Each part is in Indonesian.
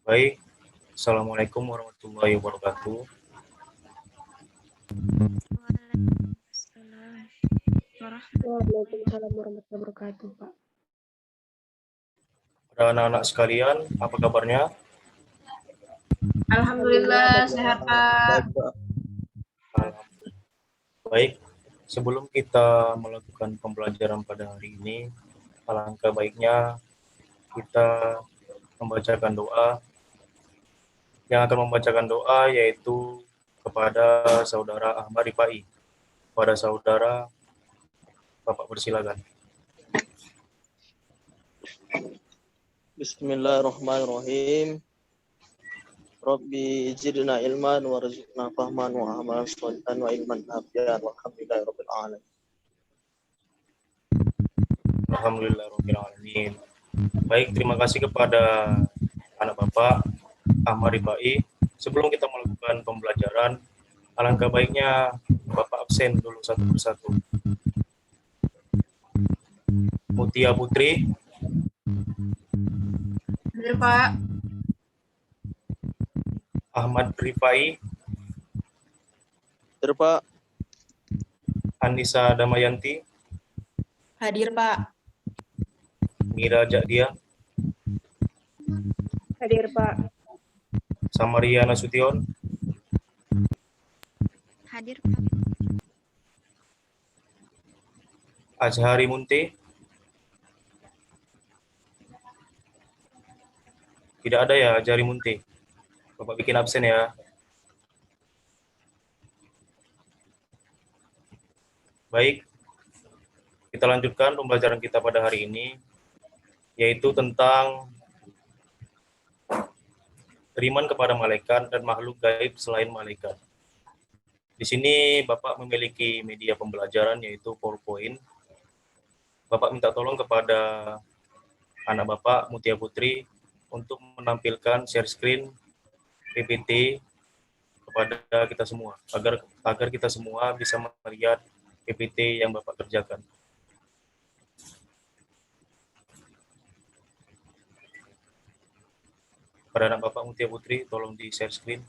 Baik, Assalamualaikum warahmatullahi wabarakatuh. Waalaikumsalam warahmatullahi wabarakatuh, Pak. Pada anak-anak sekalian, apa kabarnya? Alhamdulillah sehat Pak. Baik, sebelum kita melakukan pembelajaran pada hari ini, alangkah baiknya kita membacakan doa. Yang akan membacakan doa yaitu kepada saudara Ahmad Rifai. Pada saudara, Bapak persilakan. Bismillahirrahmanirrahim. Rabbi zidna ilman warzuqna fahman wa amalan sholihan wa ilman nafi'an walhamdulillahirabbil alamin. Alhamdulillahirrahmanirrahim. Baik, terima kasih kepada anak Bapak Ahmad Rifai. Sebelum kita melakukan pembelajaran, alangkah baiknya Bapak absen dulu satu persatu. Mutia Putri, Hadir Pak. Ahmad Rifai, Hadir Pak. Anissa Damayanti, Hadir Pak. Mira Jakdia, Hadir, Pak. Samaria Nasution, Hadir Pak. Azhari Munte. Tidak ada ya Azhari Munte. Bapak bikin absen ya. Baik, kita lanjutkan pembelajaran kita pada hari ini, yaitu tentang beriman kepada malaikat dan makhluk gaib selain malaikat. Di sini Bapak memiliki media pembelajaran yaitu PowerPoint. Bapak minta tolong kepada anak Bapak Mutia Putri untuk menampilkan share screen PPT kepada kita semua agar kita semua bisa melihat PPT yang Bapak kerjakan. Pada anak Bapak Mutia Putri, tolong di share screen.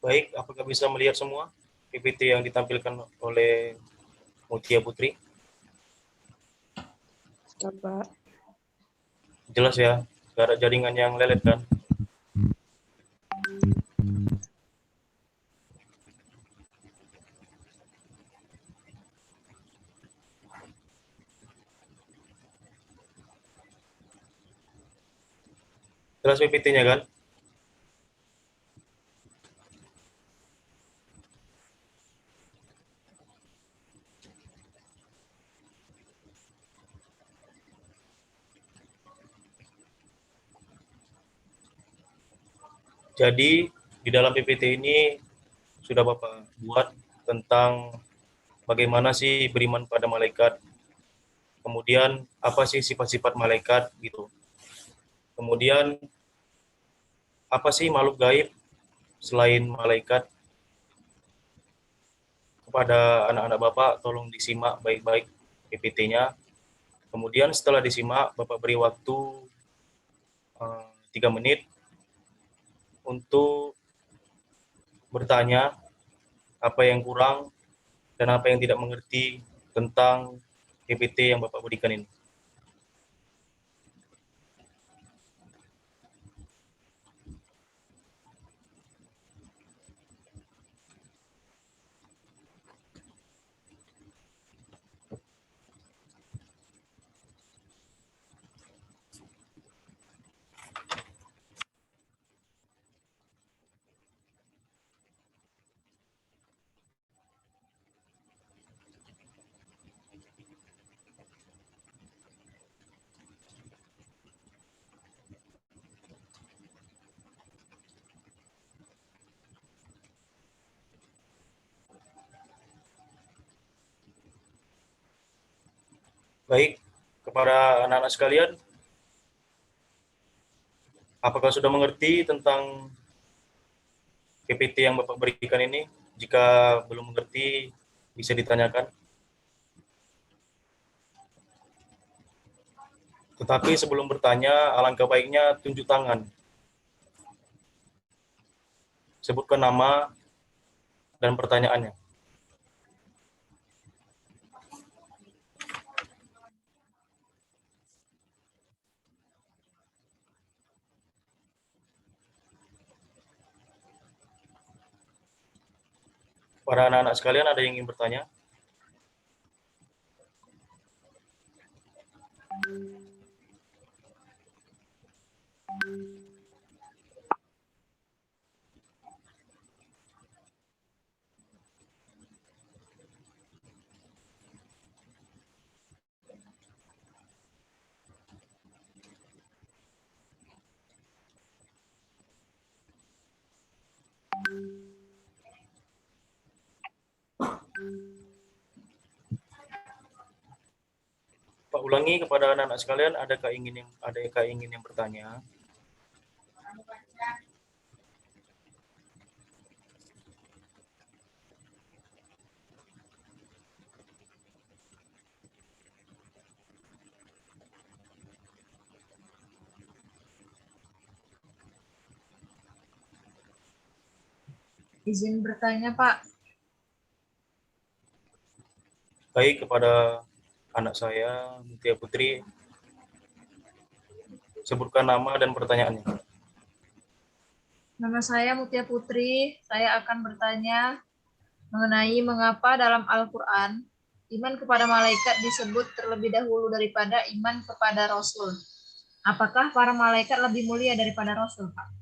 Baik, apakah bisa melihat semua PPT yang ditampilkan oleh Mutia Putri? Ya, Pak. Jelas ya, nggak ada jaringan yang lelet kan? Jelas PPT-nya kan? Jadi di dalam PPT ini sudah Bapak buat tentang bagaimana sih beriman pada malaikat, kemudian apa sih sifat-sifat malaikat gitu. Kemudian apa sih makhluk gaib selain malaikat. Kepada anak-anak Bapak tolong disimak baik-baik PPT-nya. Kemudian setelah disimak Bapak beri waktu 3 menit untuk bertanya apa yang kurang dan apa yang tidak mengerti tentang PPT yang Bapak berikan ini. Baik, kepada anak-anak sekalian, apakah sudah mengerti tentang PPT yang Bapak berikan ini? Jika belum mengerti, bisa ditanyakan. Tetapi sebelum bertanya, alangkah baiknya tunjuk tangan. Sebutkan nama dan pertanyaannya. Para anak-anak sekalian, ada yang ingin bertanya? Pak ulangi kepada anak-anak sekalian, adakah ingin yang bertanya? Izin bertanya, Pak. Baik, kepada anak saya, Mutia Putri, sebutkan nama dan pertanyaannya. Nama saya Mutia Putri. Saya akan bertanya mengenai mengapa dalam Al-Quran iman kepada malaikat disebut terlebih dahulu daripada iman kepada Rasul. Apakah para malaikat lebih mulia daripada Rasul, Pak?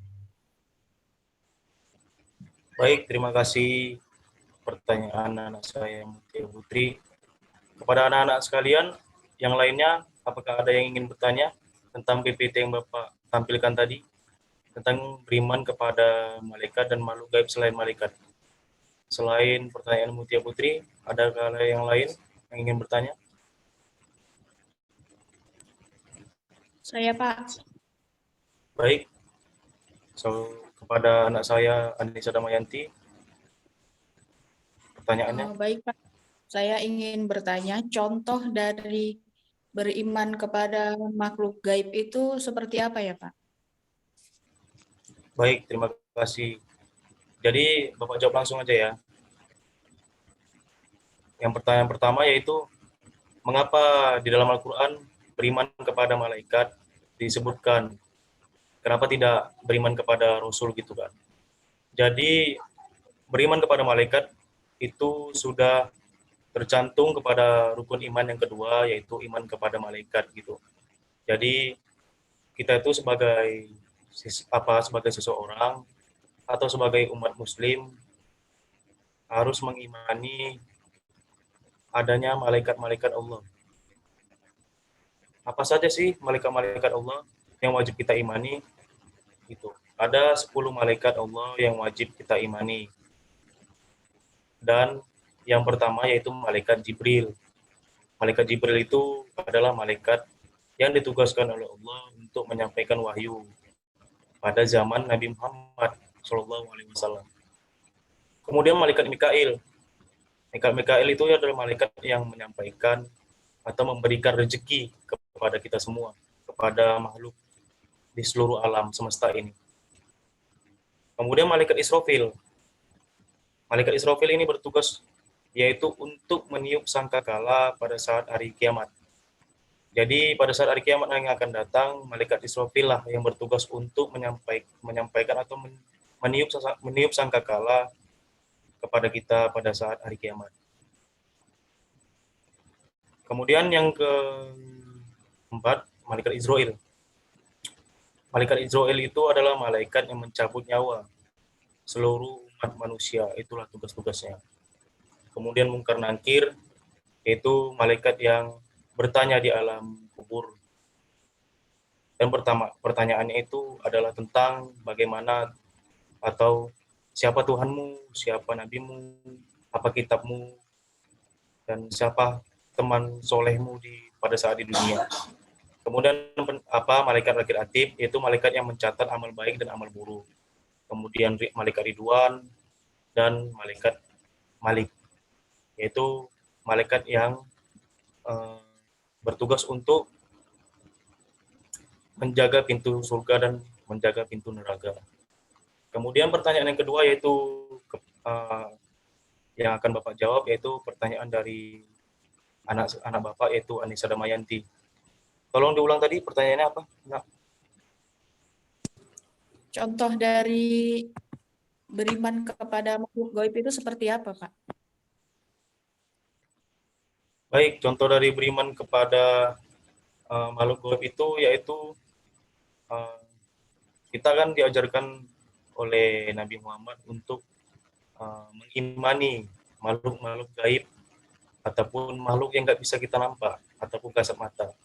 Baik, terima kasih pertanyaan anak saya, Mutia Putri. Kepada anak-anak sekalian, yang lainnya, apakah ada yang ingin bertanya tentang PPT yang Bapak tampilkan tadi? Tentang beriman kepada malaikat dan makhluk gaib selain malaikat. Selain pertanyaan Mutia Putri, adakah yang lain yang ingin bertanya? Saya, Pak. Baik, kepada anak saya, Anissa Damayanti, pertanyaannya. Baik, Pak. Saya ingin bertanya, contoh dari beriman kepada makhluk gaib itu seperti apa ya, Pak? Baik, terima kasih. Jadi, Bapak jawab langsung aja ya. Yang pertanyaan pertama yaitu, mengapa di dalam Al-Quran beriman kepada malaikat disebutkan, kenapa tidak beriman kepada Rasul gitu kan? Jadi, beriman kepada malaikat itu sudah tercantum kepada rukun iman yang kedua, yaitu iman kepada malaikat gitu. Jadi, kita itu sebagai seseorang atau sebagai umat muslim harus mengimani adanya malaikat-malaikat Allah. Apa saja sih malaikat-malaikat Allah yang wajib kita imani? Gitu. Ada 10 malaikat Allah yang wajib kita imani. Dan yang pertama yaitu malaikat Jibril. Malaikat Jibril itu adalah malaikat yang ditugaskan oleh Allah untuk menyampaikan wahyu pada zaman Nabi Muhammad SAW. Kemudian malaikat Mikail. Malaikat Mikail itu adalah malaikat yang menyampaikan atau memberikan rezeki kepada kita semua, kepada makhluk di seluruh alam semesta ini. Kemudian malaikat Israfil. Malaikat Israfil ini bertugas yaitu untuk meniup sangkakala pada saat hari kiamat. Jadi pada saat hari kiamat yang akan datang, malaikat Israfil lah yang bertugas untuk menyampaikan atau meniup sangkakala kepada kita pada saat hari kiamat. Kemudian yang keempat, malaikat Israel. Malaikat Israel itu adalah malaikat yang mencabut nyawa seluruh umat manusia, itulah tugas-tugasnya. Kemudian Munkar Nakir, yaitu malaikat yang bertanya di alam kubur. Dan pertanyaannya itu adalah tentang bagaimana atau siapa Tuhanmu, siapa nabimu, apa kitabmu, dan siapa teman solehmu di pada saat di dunia. Kemudian malaikat rakit atib, yaitu malaikat yang mencatat amal baik dan amal buruk. Kemudian malaikat Ridwan dan malaikat Malik, yaitu malaikat yang bertugas untuk menjaga pintu surga dan menjaga pintu neraka. Kemudian pertanyaan yang kedua yaitu yang akan Bapak jawab, yaitu pertanyaan dari anak Bapak, yaitu Anissa Damayanti. Tolong diulang tadi pertanyaannya apa? Nah. Contoh dari beriman kepada makhluk gaib itu seperti apa, Pak? Baik, contoh dari beriman kepada makhluk gaib itu yaitu kita kan diajarkan oleh Nabi Muhammad untuk mengimani makhluk-makhluk gaib ataupun makhluk yang nggak bisa kita nampak ataupun kasat mata.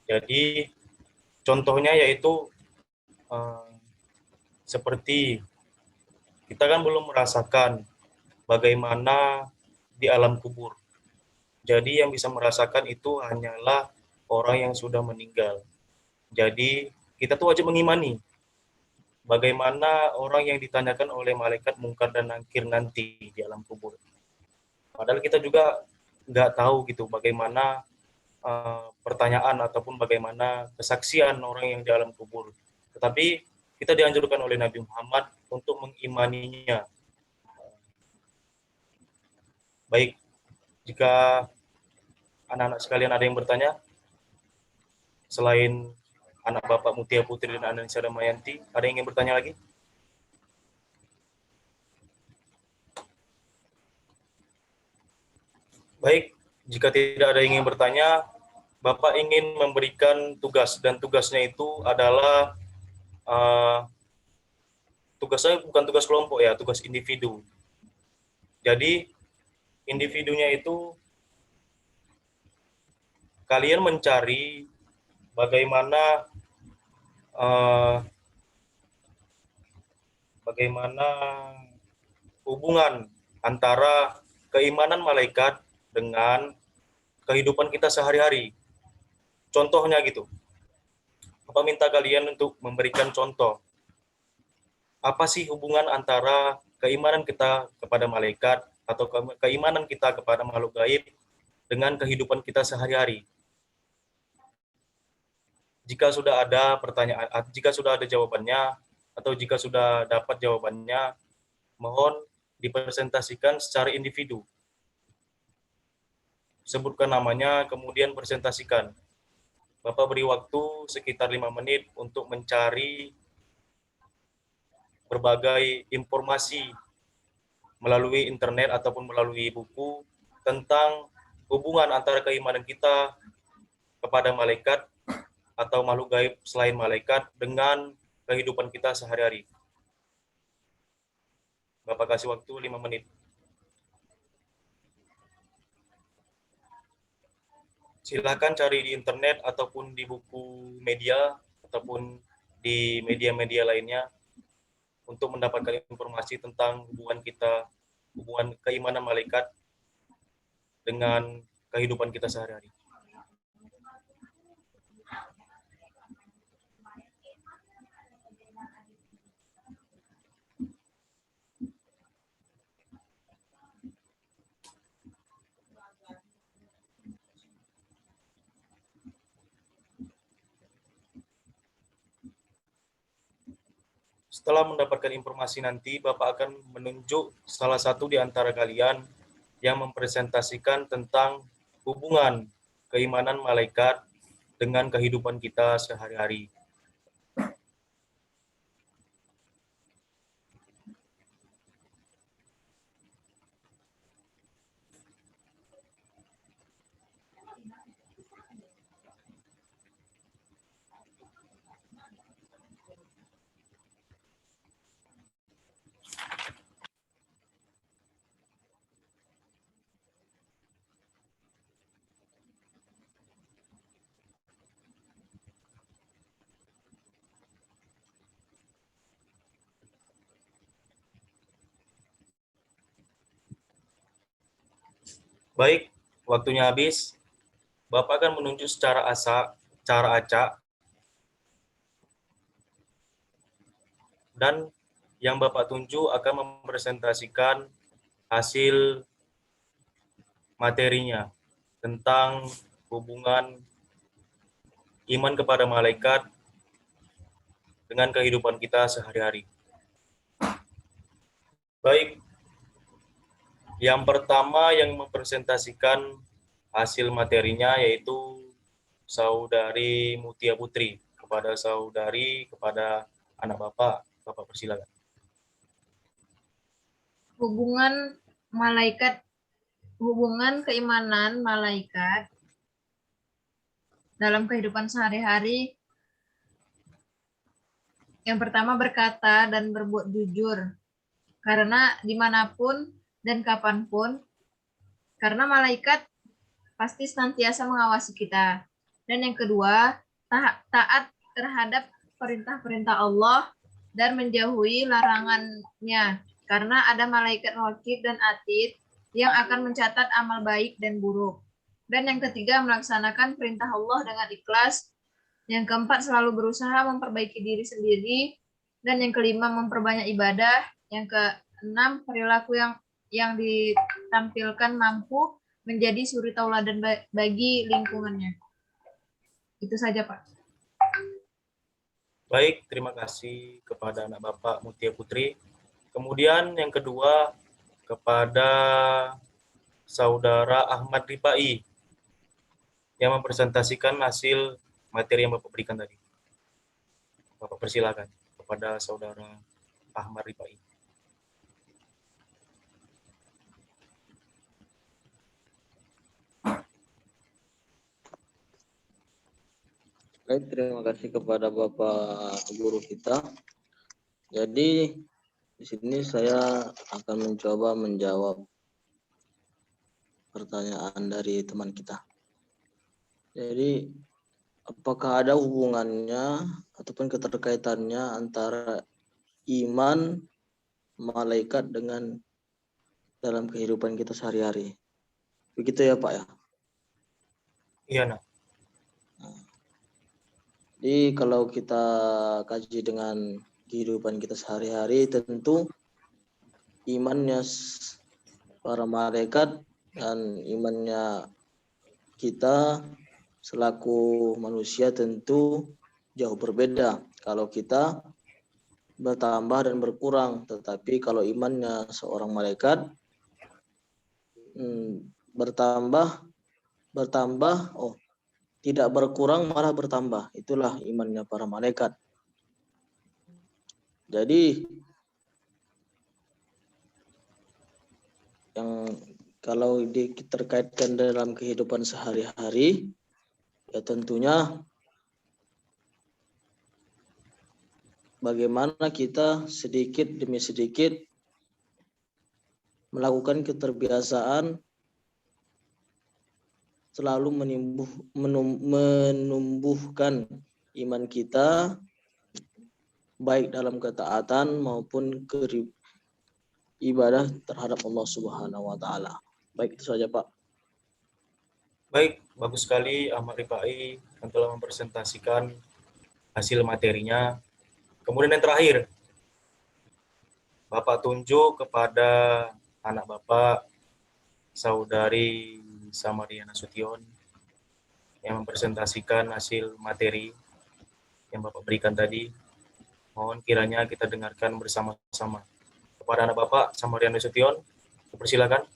Jadi contohnya yaitu seperti kita kan belum merasakan bagaimana di alam kubur. Jadi yang bisa merasakan itu hanyalah orang yang sudah meninggal. Jadi kita tuh wajib mengimani bagaimana orang yang ditanyakan oleh malaikat mungkar dan nakir nanti di alam kubur. Padahal kita juga nggak tahu gitu bagaimana pertanyaan ataupun bagaimana kesaksian orang yang di alam kubur. Tetapi kita dianjurkan oleh Nabi Muhammad untuk mengimaninya. Baik, jika anak-anak sekalian ada yang bertanya, selain anak Bapak Mutia Putri dan Anissa Damayanti, ada yang ingin bertanya lagi? Baik, jika tidak ada yang ingin bertanya, Bapak ingin memberikan tugas, dan tugasnya itu adalah tugasnya bukan tugas kelompok ya, tugas individu. Jadi individunya itu kalian mencari bagaimana hubungan antara keimanan malaikat dengan kehidupan kita sehari-hari. Contohnya gitu. Bapak minta kalian untuk memberikan contoh. Apa sih hubungan antara keimanan kita kepada malaikat atau keimanan kita kepada makhluk gaib dengan kehidupan kita sehari-hari? Jika sudah ada pertanyaan, jika sudah ada jawabannya, atau jika sudah dapat jawabannya, mohon dipresentasikan secara individu. Sebutkan namanya, kemudian presentasikan. Bapak beri waktu sekitar 5 menit untuk mencari berbagai informasi melalui internet ataupun melalui buku tentang hubungan antara keimanan kita kepada malaikat atau makhluk gaib selain malaikat dengan kehidupan kita sehari-hari. Bapak kasih waktu 5 menit. Silakan cari di internet ataupun di buku media ataupun di media-media lainnya untuk mendapatkan informasi tentang hubungan keimanan malaikat dengan kehidupan kita sehari-hari. Setelah mendapatkan informasi nanti, Bapak akan menunjuk salah satu di antara kalian yang mempresentasikan tentang hubungan keimanan malaikat dengan kehidupan kita sehari-hari. Baik, waktunya habis. Bapak akan menunjuk secara acak, dan yang Bapak tunjuk akan mempresentasikan hasil materinya tentang hubungan iman kepada malaikat dengan kehidupan kita sehari-hari. Baik, yang pertama yang mempresentasikan hasil materinya yaitu Saudari Mutia Putri. Kepada anak Bapak persilakan. Hubungan keimanan malaikat dalam kehidupan sehari-hari. Yang pertama, berkata dan berbuat jujur, karena dimanapun dan kapanpun, karena malaikat pasti senantiasa mengawasi kita. Dan yang kedua, taat terhadap perintah-perintah Allah dan menjauhi larangannya, karena ada malaikat raqib dan atid yang akan mencatat amal baik dan buruk. Dan yang ketiga, melaksanakan perintah Allah dengan ikhlas. Yang keempat, selalu berusaha memperbaiki diri sendiri. Dan yang kelima, memperbanyak ibadah. Yang keenam, perilaku yang ditampilkan mampu menjadi suri tauladan bagi lingkungannya. Itu saja, Pak. Baik, terima kasih kepada anak Bapak Mutia Putri. Kemudian yang kedua, kepada Saudara Ahmad Ripai yang mempresentasikan hasil materi yang Bapak berikan tadi. Bapak persilakan kepada Saudara Ahmad Ripai. Baik, terima kasih kepada Bapak Guru kita. Jadi di sini saya akan mencoba menjawab pertanyaan dari teman kita. Jadi, apakah ada hubungannya ataupun keterkaitannya antara iman malaikat dengan dalam kehidupan kita sehari-hari? Begitu ya, Pak ya? Iya, Nak. Jadi kalau kita kaji dengan kehidupan kita sehari-hari, tentu imannya para malaikat dan imannya kita selaku manusia tentu jauh berbeda. Kalau kita bertambah dan berkurang, tetapi kalau imannya seorang malaikat tidak berkurang malah bertambah. Itulah imannya para malaikat. Jadi yang kalau diterkaitkan dalam kehidupan sehari-hari, ya tentunya bagaimana kita sedikit demi sedikit melakukan keterbiasaan selalu menumbuhkan iman kita baik dalam ketaatan maupun ibadah terhadap Allah Subhanahu wa taala. Baik, itu saja, Pak. Baik, bagus sekali Ahmad Ripai yang telah mempresentasikan hasil materinya. Kemudian yang terakhir, Bapak tunjuk kepada anak Bapak, Saudari Samariana Sution, yang mempresentasikan hasil materi yang Bapak berikan tadi. Mohon kiranya kita dengarkan bersama-sama. Kepada anak Bapak, Samariana Sution, persilakan.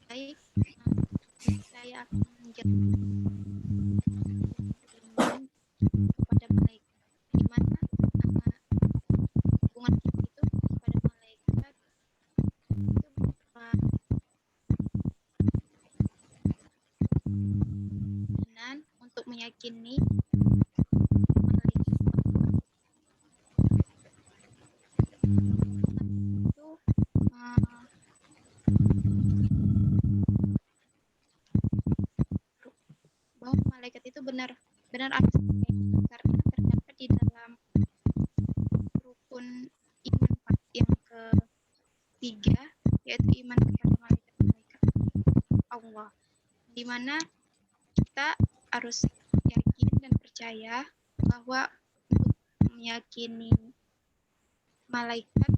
Baik, saya akan menjelaskan iman kepada malaikat. Di mana hubungan kita itu kepada malaikat itu berupa dan untuk meyakini bahwa malaikat itu benar ada karena terdapat di dalam rukun iman 4. ketiga, yaitu iman kepada malaikat-malaikat Allah, di mana kita harus yakin dan percaya bahwa untuk meyakini malaikat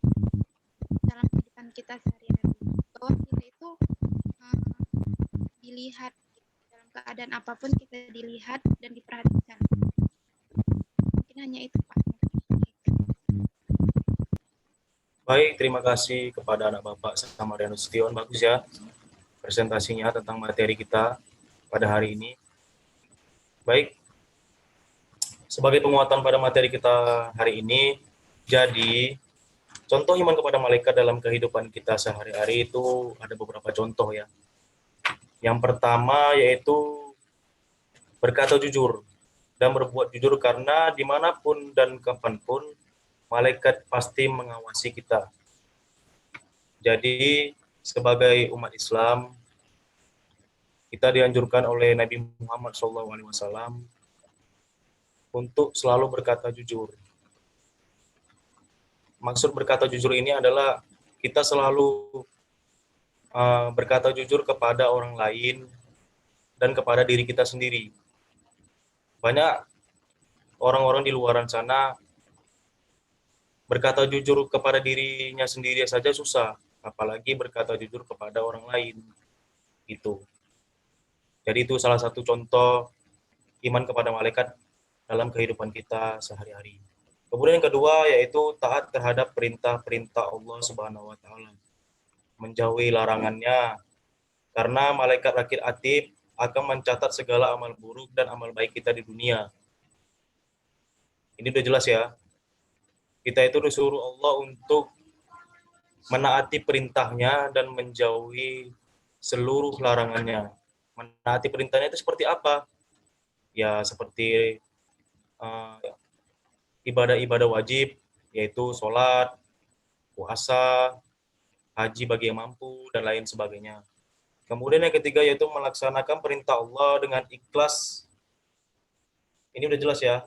dalam kehidupan kita sehari-hari, bahwa kita itu dilihat dalam keadaan apapun, kita dilihat dan diperhatikan. Mungkin hanya itu, Pak. Baik, terima kasih kepada anak Bapak Samariano Sution. Bagus ya presentasinya tentang materi kita pada hari ini. Baik, sebagai penguatan pada materi kita hari ini, jadi contoh iman kepada malaikat dalam kehidupan kita sehari-hari itu ada beberapa contoh ya. Yang pertama yaitu berkata jujur dan berbuat jujur, karena dimanapun dan kapanpun malaikat pasti mengawasi kita. Jadi sebagai umat Islam, kita dianjurkan oleh Nabi Muhammad SAW untuk selalu berkata jujur. Maksud berkata jujur ini adalah kita selalu berkata jujur kepada orang lain dan kepada diri kita sendiri. Banyak orang-orang di luaran sana berkata jujur kepada dirinya sendiri saja susah, apalagi berkata jujur kepada orang lain. Gitu. Jadi itu salah satu contoh iman kepada malaikat dalam kehidupan kita sehari-hari. Kemudian yang kedua yaitu taat terhadap perintah-perintah Allah Subhanahu wa taala. Menjauhi larangannya, karena malaikat rakit atid akan mencatat segala amal buruk dan amal baik kita di dunia. Ini udah jelas ya. Kita itu disuruh Allah untuk menaati perintahnya dan menjauhi seluruh larangannya. Menaati perintahnya itu seperti apa? Ya seperti ibadah-ibadah wajib, yaitu sholat, puasa, haji bagi yang mampu, dan lain sebagainya. Kemudian yang ketiga yaitu melaksanakan perintah Allah dengan ikhlas. Ini udah jelas ya.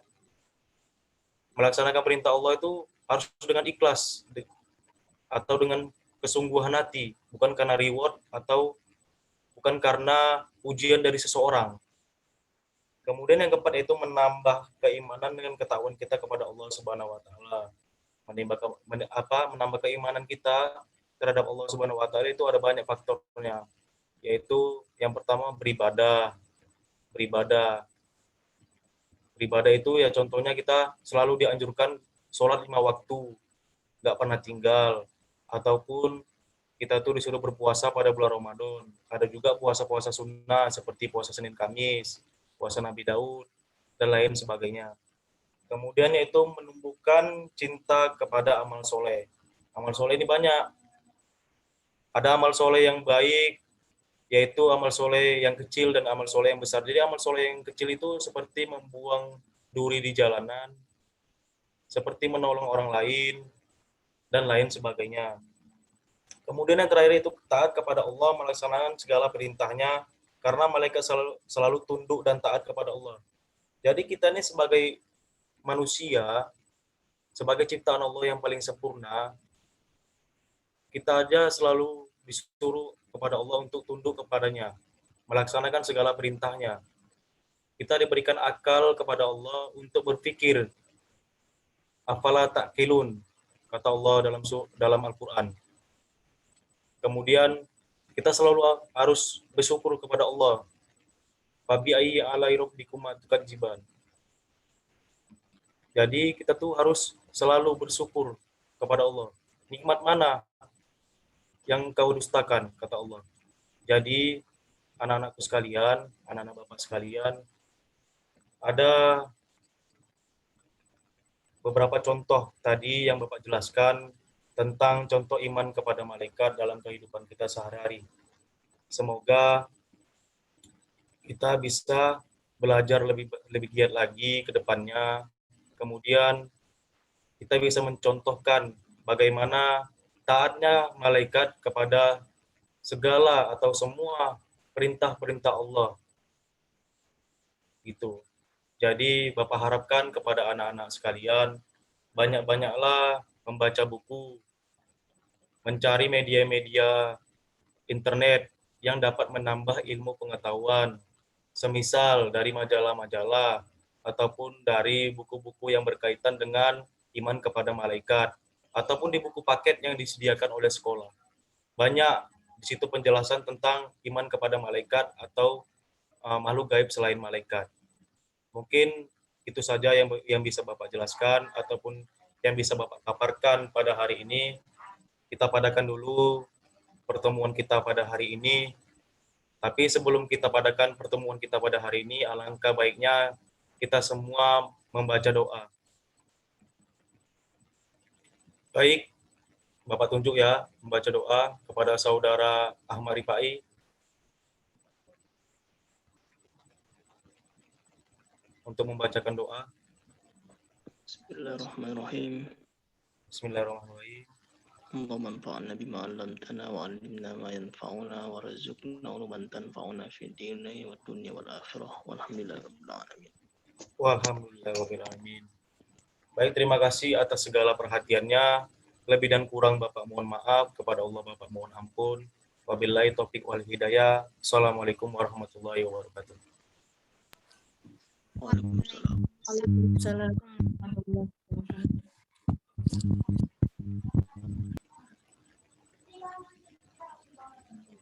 Melaksanakan perintah Allah itu harus dengan ikhlas atau dengan kesungguhan hati, bukan karena reward atau bukan karena ujian dari seseorang. Kemudian yang keempat yaitu menambah keimanan dengan ketakwaan kita kepada Allah Subhanahu wa taala. Menambah keimanan kita terhadap Allah Subhanahu wa taala itu ada banyak faktornya. Yaitu yang pertama beribadah. Beribadah itu ya contohnya kita selalu dianjurkan sholat 5 waktu, nggak pernah tinggal. Ataupun kita tuh disuruh berpuasa pada bulan Ramadan. Ada juga puasa-puasa sunnah seperti puasa Senin Kamis, puasa Nabi Daud, dan lain sebagainya. Kemudian yaitu menumbuhkan cinta kepada amal soleh. Amal soleh ini banyak. Ada amal soleh yang baik, yaitu amal soleh yang kecil dan amal soleh yang besar. Jadi amal soleh yang kecil itu seperti membuang duri di jalanan, seperti menolong orang lain, dan lain sebagainya. Kemudian yang terakhir itu taat kepada Allah, melaksanakan segala perintahnya, karena malaikat selalu tunduk dan taat kepada Allah. Jadi kita ini sebagai manusia, sebagai ciptaan Allah yang paling sempurna, kita aja selalu disuruh kepada Allah untuk tunduk kepadanya, melaksanakan segala perintahnya. Kita diberikan akal kepada Allah untuk berpikir. Afala ta'qilun, kata Allah dalam Al-Quran. Kemudian kita selalu harus bersyukur kepada Allah. Fabi ayyi alai rabbikuma tukadziban. Jadi kita tuh harus selalu bersyukur kepada Allah. Nikmat mana yang kau dustakan, kata Allah. Jadi anak-anakku sekalian, anak-anak Bapak sekalian, ada beberapa contoh tadi yang Bapak jelaskan tentang contoh iman kepada malaikat dalam kehidupan kita sehari-hari. Semoga kita bisa belajar lebih giat lagi ke depannya. Kemudian kita bisa mencontohkan bagaimana taatnya malaikat kepada segala atau semua perintah-perintah Allah. Gitu. Jadi Bapak harapkan kepada anak-anak sekalian, banyak-banyaklah membaca buku mencari media-media internet yang dapat menambah ilmu pengetahuan, semisal dari majalah-majalah ataupun dari buku-buku yang berkaitan dengan iman kepada malaikat, ataupun di buku paket yang disediakan oleh sekolah. Banyak di situ penjelasan tentang iman kepada malaikat atau makhluk gaib selain malaikat. Mungkin itu saja yang bisa Bapak jelaskan ataupun yang bisa Bapak paparkan pada hari ini. Kita padakan dulu pertemuan kita pada hari ini. Tapi sebelum kita padakan pertemuan kita pada hari ini, alangkah baiknya kita semua membaca doa. Baik, Bapak tunjuk ya, membaca doa kepada saudara Ahmad Rifai untuk membacakan doa. Bismillahirrahmanirrahim. Bismillahirrahmanirrahim. اللهم انفعنا بما علمتنا وعلمنا ما ينفعنا وارزقنا علوما تنفعنا في الدين والدنيا والآخرة والحمد لله رب العالمين. Walhamdulillahirrahmanirrahim. Baik, terima kasih atas segala perhatiannya. Lebih dan kurang Bapak mohon maaf, kepada Allah Bapak mohon ampun. Wabillahi taufiq wal hidayah. Assalamualaikum warahmatullahi wabarakatuh. Waalaikumsalam. Waalaikumsalam warahmatullahi wabarakatuh.